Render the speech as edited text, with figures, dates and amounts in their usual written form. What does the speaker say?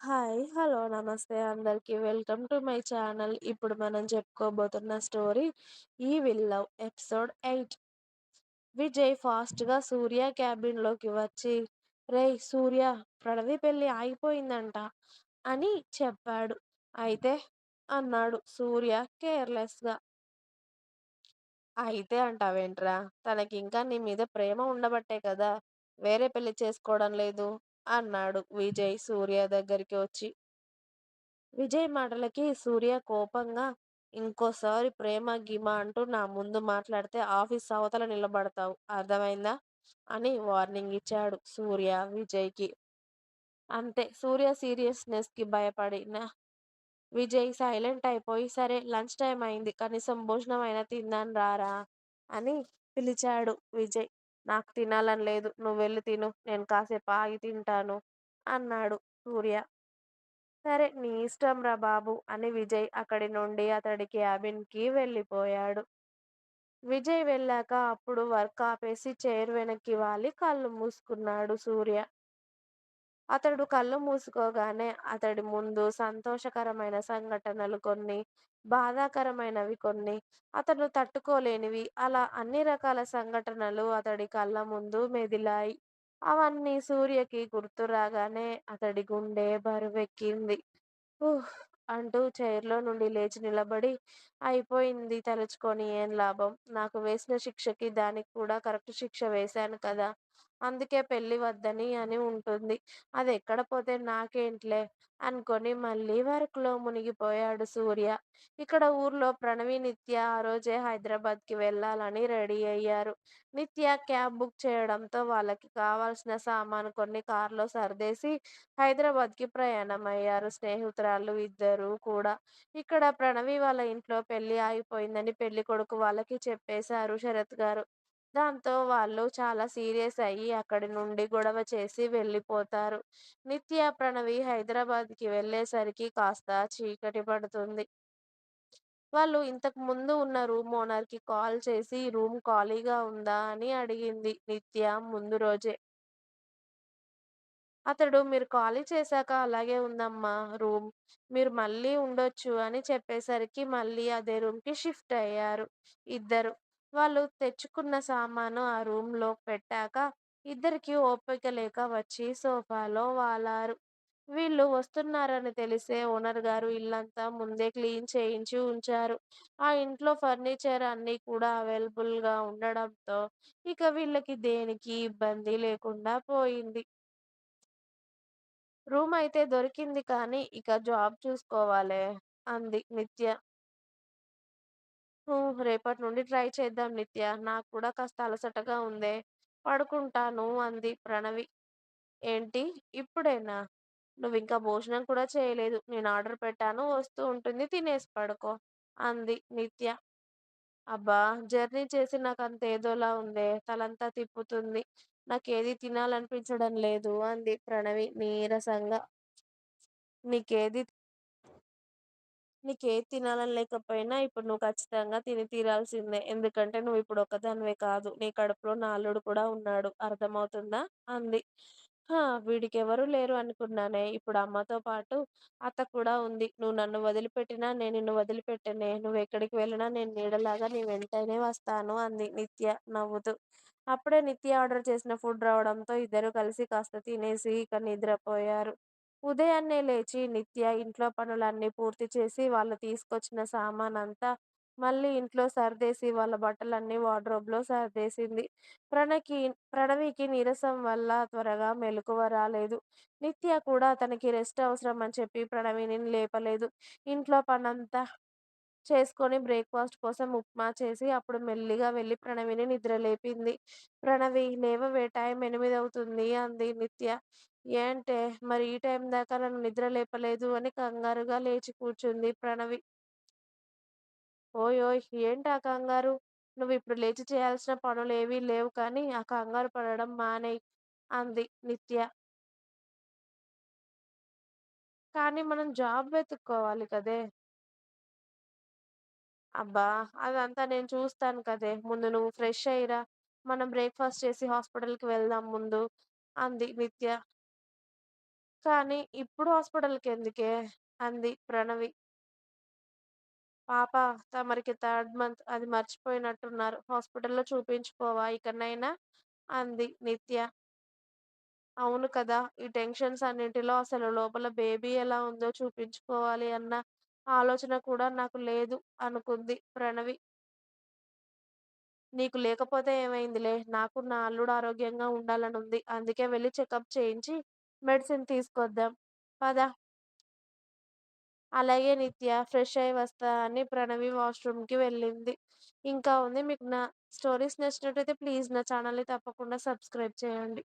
Hello, నమస్తే అందరికి. Welcome to my channel. ఇప్పుడు మనం చెప్పుకోబోతున్న స్టోరీ ఈ విల్ లవ్ ఎపిసోడ్ 8. విజయ్ ఫాస్ట్‌గా సూర్య క్యాబిన్‌లోకి వచ్చి, రేయ్ సూర్య, ప్రణవి పెళ్లి ఆగిపోయిందంట అని చెప్పాడు. అయితే అన్నాడు సూర్య కేర్‌లెస్‌గా. అయితే అంటావేంట్రా? తనకింకా నీ మీద ప్రేమ ఉండబట్టే కదా వేరే పెళ్లి చేసుకోవడం లేదు అన్నాడు విజయ్ సూర్య దగ్గరికి వచ్చి. విజయ్ మాటలకి సూర్య కోపంగా, ఇంకోసారి ప్రేమ గిమ అంటూ నా ముందు మాట్లాడితే ఆఫీస్ అవతల నిలబడతావు, అర్థమైందా అని వార్నింగ్ ఇచ్చాడు సూర్య విజయ్కి. అంతే, సూర్య సీరియస్నెస్ కి భయపడిన విజయ్ సైలెంట్ అయిపోయి, సరే లంచ్ టైం అయింది, కనీసం భోజనం అయినా తిందాం రారా అని పిలిచాడు విజయ్. నాకు తినాలని లేదు, నువ్వు వెళ్ళి తిను, నేను కాసేపు ఆగి తింటాను అన్నాడు సూర్య. సరే నీ ఇష్టం రా బాబు అని విజయ్ అక్కడి నుండి అతడి క్యాబిన్‌కి వెళ్ళిపోయాడు. విజయ్ వెళ్ళాక అప్పుడు వర్క్ ఆపేసి చైర్ వెనక్కి వాలి కళ్ళు మూసుకున్నాడు సూర్య. అతడు కళ్ళు మూసుకోగానే అతడి ముందు సంతోషకరమైన సంఘటనలు కొన్ని, బాధాకరమైనవి కొన్ని, అతను తట్టుకోలేనివి, అలా అన్ని రకాల సంఘటనలు అతడి కళ్ళ ముందు మెదిలాయి. అవన్నీ సూర్యకి గుర్తు రాగానే అతడి గుండె బరువెక్కింది. ఉహ్! అంటూ చైర్‌లో నుండి లేచి నిలబడి, అయిపోయింది తలుచుకొని ఏం లాభం? నాకు వేసిన శిక్షకి దానికి కూడా కరెక్ట్ శిక్ష వేశాను కదా! అందుకే పెళ్లి వద్దని అని ఉంటుంది. అదెక్కడ పోతే నాకేంటిలే అనుకొని మళ్ళీ వర్క్‌లో మునిగిపోయాడు సూర్య. ఇక్కడ ఊర్లో ప్రణవి, నిత్య ఆ రోజే హైదరాబాద్‌కి వెళ్ళాలని రెడీ అయ్యారు. నిత్య క్యాబ్ బుక్ చేయడంతో వాళ్ళకి కావాల్సిన సామాను కొన్ని కార్‌లో సర్దేసి హైదరాబాద్‌కి ప్రయాణమయ్యారు స్నేహితురాళ్ళు ఇద్దరూ కూడా. ఇక్కడ ప్రణవి వాళ్ళ ఇంట్లో పెళ్లి ఆగిపోయిందని పెళ్ళికొడుకు వాళ్ళకి చెప్పేశారు శరత్ గారు. దాంతో వాళ్ళు చాలా సీరియస్ అయ్యి అక్కడి నుండి గొడవ చేసి వెళ్ళిపోతారు. నిత్య, ప్రణవి హైదరాబాద్‌కి వెళ్ళేసరికి కాస్త చీకటి పడుతుంది. వాళ్ళు ఇంతకు ముందు ఉన్న రూమ్ ఓనర్‌కి కాల్ చేసి రూమ్ ఖాళీగా ఉందా అని అడిగింది నిత్య ముందు రోజే. అతడు మీరు ఖాళీ చేశాక అలాగే ఉందమ్మా రూమ్. మీరు మళ్ళీ ఉండొచ్చు అని చెప్పేసరికి మళ్ళీ అదే రూమ్‌కి షిఫ్ట్ అయ్యారు ఇద్దరు. వాళ్ళు తెచ్చుకున్న సామాను ఆ రూమ్‌లో పెట్టాక ఇద్దరికీ ఓపిక లేక వచ్చి సోఫాలో వాలారు. వీళ్ళు వస్తున్నారని తెలిసే ఓనర్ గారు ఇల్లంతా ముందే క్లీన్ చేయించి ఉంచారు. ఆ ఇంట్లో ఫర్నిచర్ అన్నీ కూడా అవైలబుల్‌గా ఉండడంతో ఇక వీళ్ళకి దేనికి ఇబ్బంది లేకుండా పోయింది. రూమయితే దొరికింది కానీ, ఇక జాబ్ చూసుకోవాలే అంది నిత్య. రేపటి నుండి ట్రై చేద్దాం నిత్య. నాకు కూడా కాస్త అలసటగా ఉందే. పడుకుంటాను అంది ప్రణవి. ఏంటి ఇప్పుడేనా? నువ్వింకా భోజనం కూడా చేయలేదు. నేను ఆర్డర్ పెట్టాను, వస్తూ ఉంటుంది, తినేసి పడుకో అంది నిత్య. అబ్బా! జర్నీ చేసి నాకంత ఏదోలా ఉందే. తలంతా తిప్పుతుంది. నాకేది తినాలనిపించడం లేదు అంది ప్రణవి నీరసంగా. నీకేది నీకేది తినాలని లేకపోయినా ఇప్పుడు నువ్వు ఖచ్చితంగా తిని తీరాల్సిందే. ఎందుకంటే నువ్విప్పుడు ఒక్కదానివే కాదు. నీ కడుపులో నా అల్లుడు కూడా ఉన్నాడు. అర్థమవుతుందా? అంది. వీడికెవరూ లేరు అనుకున్నానే. ఇప్పుడు అమ్మతో పాటు అత్త కూడా ఉంది. నువ్వు నన్ను వదిలిపెట్టినా నేను నిన్ను వదిలిపెట్టనే. నువ్వెక్కడికి వెళ్ళినా నేను నీడలాగా నీ వెంటనే వస్తాను అంది నిత్య నవ్వుతూ. అప్పుడే నిత్య ఆర్డర్ చేసిన ఫుడ్ రావడంతో ఇద్దరూ కలిసి కాస్త తినేసి ఇక నిద్రపోయారు. ఉదయాన్నే లేచి నిత్య ఇంట్లో పనులన్నీ పూర్తి చేసి వాళ్ళు తీసుకొచ్చిన సామానంతా మళ్ళీ ఇంట్లో సర్దేసి వాళ్ళ బట్టలన్నీ వార్డ్రోబ్‌లో సర్దేసింది. ప్రణవికి నీరసం వల్ల త్వరగా మెలకువ రాలేదు. నిత్య కూడా తనకి రెస్ట్ అవసరం అని చెప్పి ప్రణవిని లేపలేదు. ఇంట్లో పనంతా చేసుకొని బ్రేక్‌ఫాస్ట్ కోసం ఉప్మా చేసి అప్పుడు మెల్లిగా వెళ్లి ప్రణవిని నిద్రలేపింది. "ప్రణవి లేవవే, టైం 8 అవుతుంది" అంది నిత్య. ఏంటే మరి ఈ టైం దాకా నన్ను నిద్ర లేపలేదు అని కంగారుగా లేచి కూర్చుంది ప్రణవి. ఓయ్! ఏంటా కంగారు? నువ్విప్పుడు లేచి చేయాల్సిన పనులేవీ లేవు కానీ ఆ కంగారు పడడం మానేయ్ అంది నిత్య. కానీ మనం జాబ్ వెతుక్కోవాలి కదే! అబ్బా! అదంతా నేను చూస్తాను కదే! ముందు నువ్వు ఫ్రెష్ అయ్యిరా. మనం బ్రేక్‌ఫాస్ట్ చేసి హాస్పిటల్‌కి వెళ్దాం ముందు అంది నిత్య. కానీ ఇప్పుడు హాస్పిటల్‌కెందుకే? అంది ప్రణవి. పాప తమరికి థర్డ్ మంత్ అది మర్చిపోయినట్టున్నారు. హాస్పిటల్‌లో చూపించుకోవా ఇకనైనా? అంది నిత్య. అవును కదా! ఈ టెన్షన్స్ అన్నిటిలో అసలు లోపల బేబీ ఎలా ఉందో చూపించుకోవాలి అన్న ఆలోచన కూడా నాకు లేదు అనుకుంది ప్రణవి. నీకు లేకపోతే ఏమైందిలే. నాకు నా అల్లుడు ఆరోగ్యంగా ఉండాలనుంది. అందుకే వెళ్లి చెకప్ చేయించి మెడిసిన్ తీసుకొద్దాం. పద. అలాగే నిత్య. ఫ్రెష్ అయ్యి వస్తా అని ప్రణవి వాష్‌రూమ్‌కి వెళ్ళింది. ఇంకా ఉంది. మీకు నా స్టోరీస్ నచ్చినట్టయితే ప్లీజ్ నా ఛానెల్‌ని తప్పకుండా సబ్స్క్రైబ్ చేయండి.